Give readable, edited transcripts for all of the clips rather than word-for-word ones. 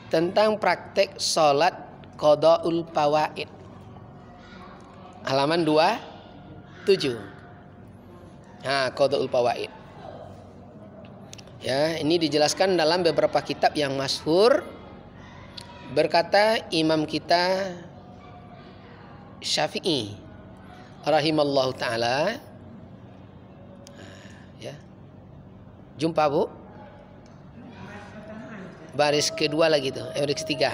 tentang praktek sholat qadaul fawaid. Halaman 27. Nah, qadaul fawaid. Ya, ini dijelaskan dalam beberapa kitab yang masyhur. Berkata imam kita Syafi'i rahimallahu taala. Ya. Jumpa Bu? Baris kedua lagi tuh, baris ketiga.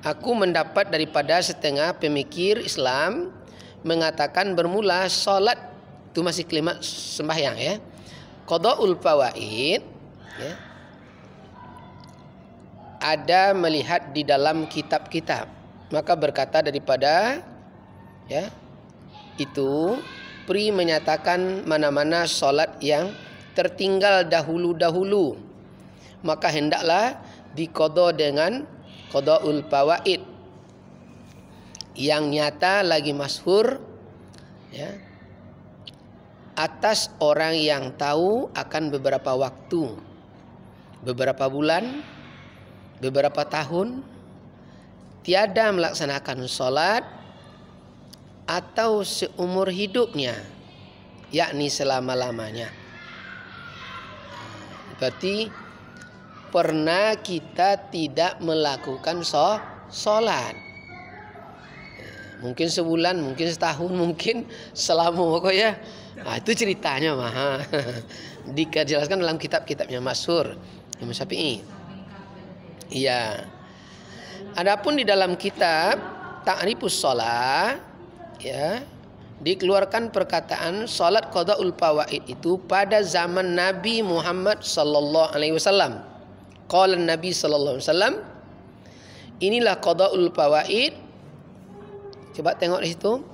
Aku mendapat daripada setengah pemikir Islam mengatakan bermula sholat itu masih kalimat sembahyang ya. Qadaul fawaid ya. Ada melihat di dalam kitab-kitab, maka berkata daripada ya itu pri menyatakan mana-mana sholat yang tertinggal dahulu-dahulu, maka hendaklah diqada dengan qadaul fawaid. Yang nyata lagi masyhur ya, atas orang yang tahu akan beberapa waktu, beberapa bulan, beberapa tahun tiada melaksanakan sholat atau seumur hidupnya, yakni selama-lamanya. Berarti pernah kita tidak melakukan sholat. Mungkin sebulan, mungkin setahun, mungkin selama pokoknya. Nah, itu ceritanya mah. Dijelaskan dalam kitab-kitabnya masyhur Imam Syafi'i. Iya. Adapun di dalam kitab Ta'rifus Shalah ya, dikeluarkan perkataan salat qadaul fawaid itu pada zaman Nabi Muhammad sallallahu alaihi wasallam. Qala Nabi sallallahu alaihi wasallam, inilah qadaul fawaid. Coba tengok di situ.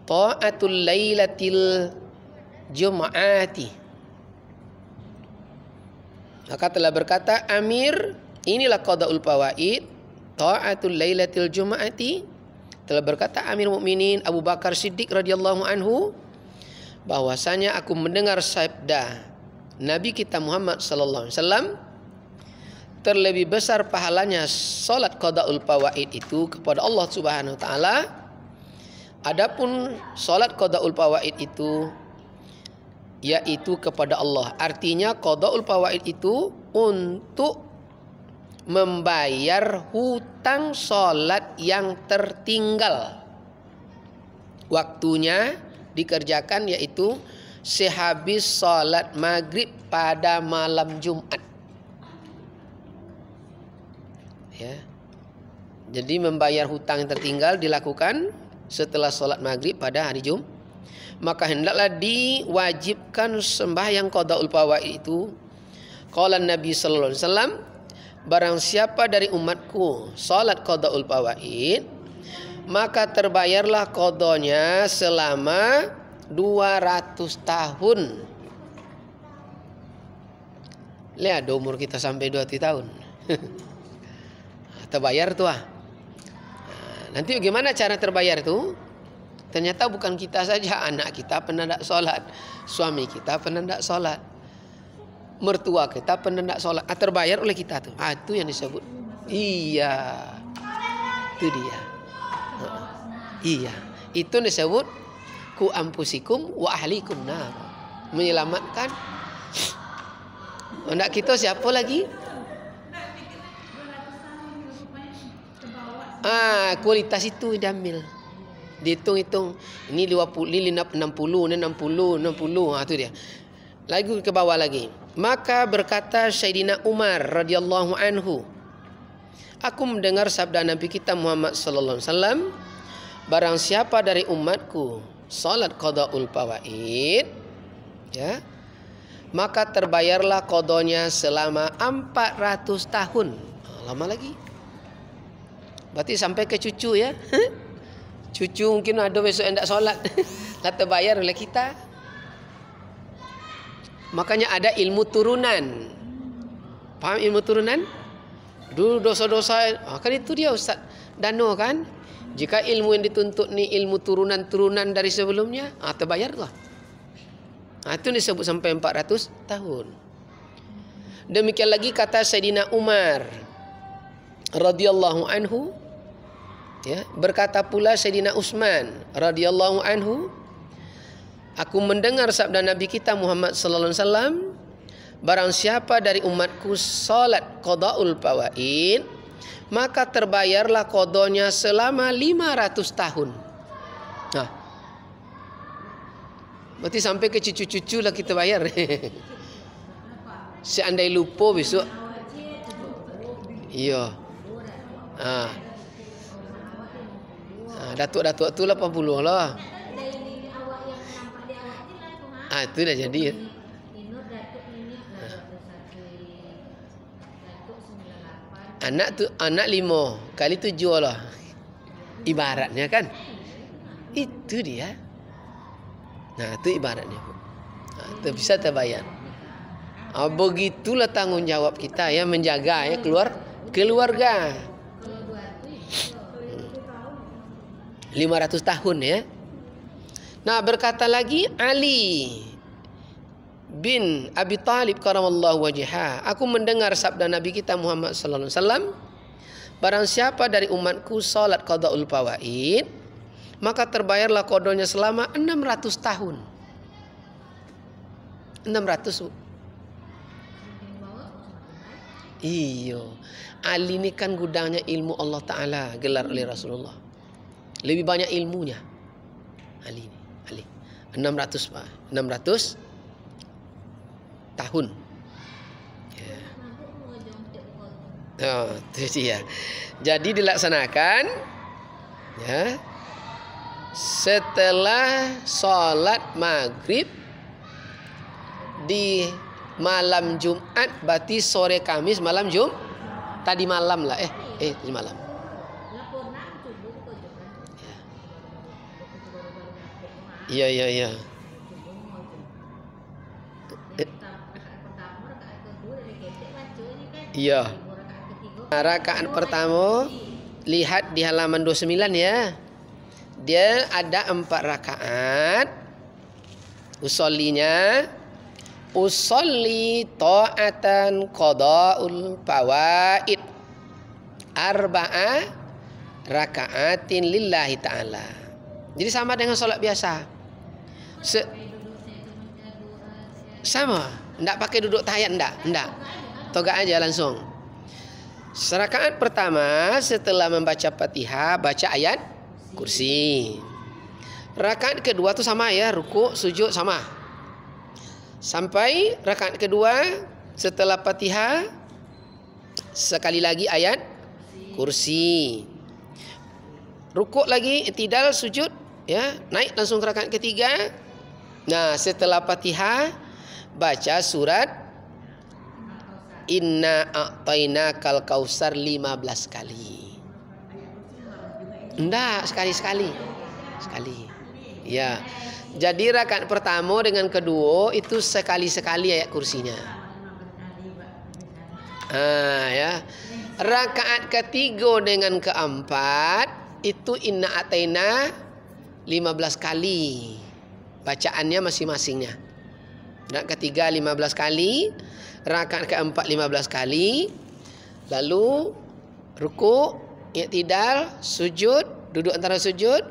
Ta'atul lailatil jum'ati. Maka telah berkata Amir, inilah qadaul fawaid, ta'atul lailatil jum'ati. Telah berkata Amir Mukminin Abu Bakar Siddiq radhiyallahu anhu, bahwasanya aku mendengar sabda Nabi kita Muhammad sallallahu alaihi wasallam, terlebih besar pahalanya salat qadaul fawaid itu kepada Allah Subhanahu wa taala. Adapun salat qadaul fawaid itu yaitu kepada Allah. Artinya qadaul fawaid itu untuk membayar hutang sholat yang tertinggal. Waktunya dikerjakan yaitu sehabis sholat maghrib pada malam Jumat. Ya. Jadi membayar hutang yang tertinggal dilakukan setelah sholat maghrib pada hari Jumat. Maka hendaklah diwajibkan sembahyang qadaul fawaid itu. Qala Nabi sallallahu alaihi wasallam, barang siapa dari umatku salat qadaul fawaid, maka terbayarlah qadanya selama 200 tahun. Lihat umur kita sampai 200 tahun. Terbayar tuh nanti bagaimana cara terbayar tuh? Ternyata bukan kita saja, anak kita pernah tidak sholat, suami kita pernah tidak sholat, mertua kita pernah tidak sholat, terbayar oleh kita tuh. Itu yang disebut. Iya, itu dia. Iya, itu disebut ku ampusikum wa ahlikum nar, menyelamatkan. Hendak kita siapa lagi? Kualitas itu diambil. Dihitung-hitung. Ini 20, ini 60, ini 60, 60. Itu dia. Lagi ke bawah lagi. Maka berkata Sayyidina Umar radhiyallahu anhu, aku mendengar sabda Nabi kita Muhammad sallallahu alaihi wasallam, barang siapa dari umatku salat qadaul fawaid ya, maka terbayarlah qadanya selama 400 tahun. Lama lagi. Berarti sampai ke cucu ya. Cucu mungkin ada besok yang tidak sholat. Lah terbayar oleh kita. Makanya ada ilmu turunan. Paham ilmu turunan? Dulu dosa-dosa. Kan itu dia Ustaz Dano kan. Jika ilmu yang dituntut ni ilmu turunan-turunan dari sebelumnya, terbayar lah. Itu disebut sampai 400 tahun. Demikian lagi kata Sayyidina Umar radhiyallahu anhu, ya, berkata pula Sayyidina Utsman radhiyallahu anhu, aku mendengar sabda Nabi kita Muhammad sallallahu alaihi wasallam, barang siapa dari umatku salat qadaul fawaid, maka terbayarlah qadanya selama 500 tahun. Nah, berarti sampai ke cucu-cucu lah kita bayar. Seandai lupa besok. Iya. Datuk-datuk tu 80 lah. Itu dah jadi. Anak 5 kali 7 lah. Ibaratnya kan. Itu dia. Nah, itu ibaratnya. Itu bisa terbayar. Begitulah tanggungjawab kita ya, menjaga ya keluarga. 500 tahun ya. Nah, berkata lagi Ali bin Abi Thalib karamallahu wajhah, aku mendengar sabda Nabi kita Muhammad sallallahu alaihi wasallam, barang siapa dari umatku salat qadaul fawaid, maka terbayarlah qadanya selama 600 tahun. 600. Iyo. Ali ini kan gudangnya ilmu Allah Ta'ala, gelar oleh Rasulullah. Lebih banyak ilmunya. Ali. 600 Pak. 600 tahun. Ya. Oh, itu dia. Jadi dilaksanakan ya, setelah sholat maghrib di malam Jumat, berarti sore Kamis malam tadi malam lah tadi malam. Iya. Iya. Rakaat pertama lihat di halaman 29 ya. Dia ada 4 rakaat. Usolli ta'atan qada'ul fawaid arba'a raka'atin lillahi ta'ala. Jadi sama dengan solat biasa. Sama, enggak pakai duduk tahiyat, enggak. Toga aja langsung. Rakaat pertama setelah membaca Fatihah baca ayat kursi. Rakaat kedua tuh sama ya, ruku, sujud sama. Sampai rakaat kedua setelah Fatihah sekali lagi ayat kursi. Rukuk lagi, i'tidal, sujud ya, naik langsung ke rakaat ketiga. Nah, setelah Fatihah baca surat Inna a'tainakal kausar 15 kali. Enggak, sekali. Ya. Jadi rakaat pertama dengan kedua itu sekali-sekali ayat kursinya. Ya. Rakaat ketiga dengan keempat itu inna ataina 15 kali. Bacaannya masing-masingnya. Rakaat ketiga 15 kali, rakaat keempat 15 kali. Lalu rukuk, i'tidal, sujud, duduk antara sujud,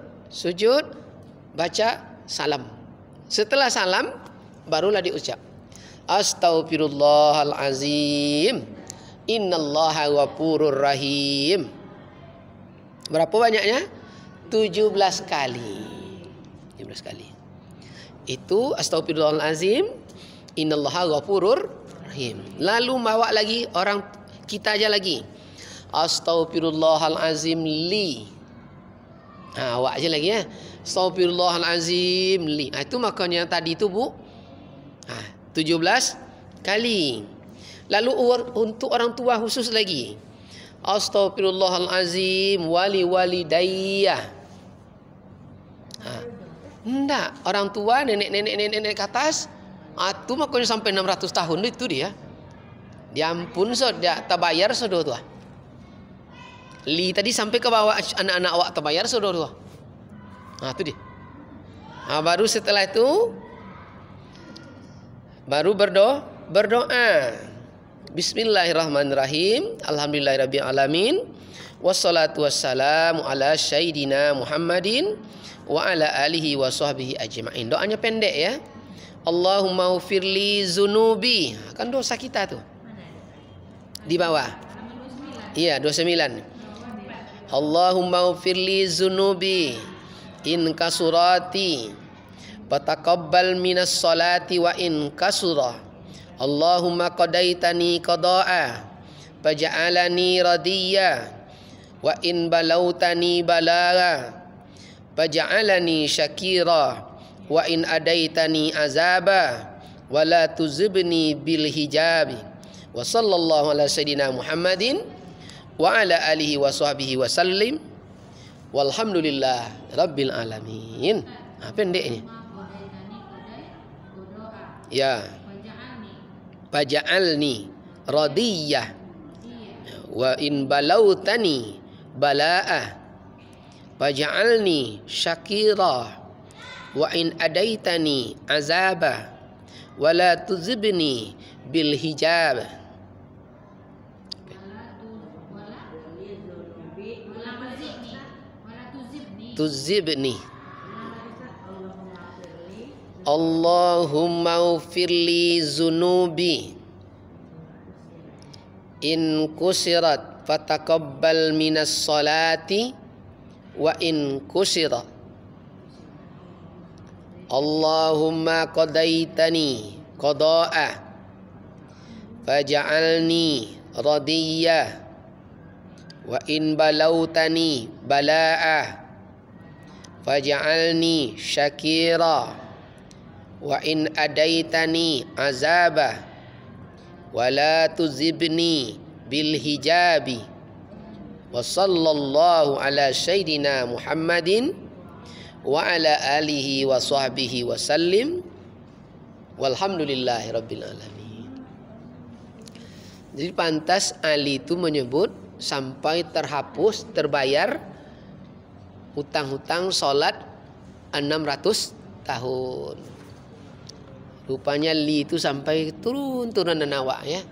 baca salam. Setelah salam barulah diucap Astaghfirullahalazim, innallaha ghafurur rahim. Berapa banyaknya? 17 kali. 17 kali. Itu astaghfirullahalazim, innallaha ghafurur rahim. Lalu bawa lagi orang kita aja lagi. Astaghfirullahalazim li. Awak aja lagi ya. Astaghfirullahalazim li. Itu makanya tadi itu Bu. 17 kali. Lalu untuk orang tua khusus lagi. Astaghfirullahalazim wali walidayya. Enggak, orang tua, nenek ke atas. Itu makanya sampai 600 tahun itu dia. Diampun dia terbayar saudara tua. Li tadi sampai ke bawah anak-anak awak terbayar saudara tua. Itu dia. Baru setelah itu baru berdoa. Bismillahirrahmanirrahim. Alhamdulillahirabbil alamin. Wassalatu wassalamu ala sayyidina Muhammadin wa ala alihi wa sahbihi ajma'in. Doanya pendek ya. Allahumma ufirli zunubi. Kan dosa kita tuh. Di bawah. Iya, 29. Allahumma ufirli zunubi in kasurati fataqabbal minas salati wa in kasura. Allahumma qadaitani qada'a faj'alani radiyya wa in balautani balagha faj'alani syakira wa in adaitani azaba wa la tuzibni bil hijabi. Wa sallallahu ala sayyidina Muhammadin wa ala alihi wa sahbihi wa sallim walhamdulillah rabbil alamin. Pendek ini ya. Faj'alni radiyah wa in balautani bala'ah faj'alni syakira wa in adaitani azaba wa la tuzibni bil hijab. Tuzibni. Allahumma ufirli zunubi in kusirat fataqabbal minas salati wa in kusirat. Allahumma qadaitani qada'a faj'alni radiyya wa in balautani bala'a faj'alni syakira wa in adaitani azaba wa la tuzibni bil hijabi. Wa sallallahu ala sayyidina Muhammadin wa ala alihi wa sahbihi wa sallim walhamdulillahi rabbil alamin. Jadi pantas Ali itu menyebut sampai terhapus, terbayar hutang-hutang sholat 600 tahun. Rupanya li itu sampai turun-turunan awak ya.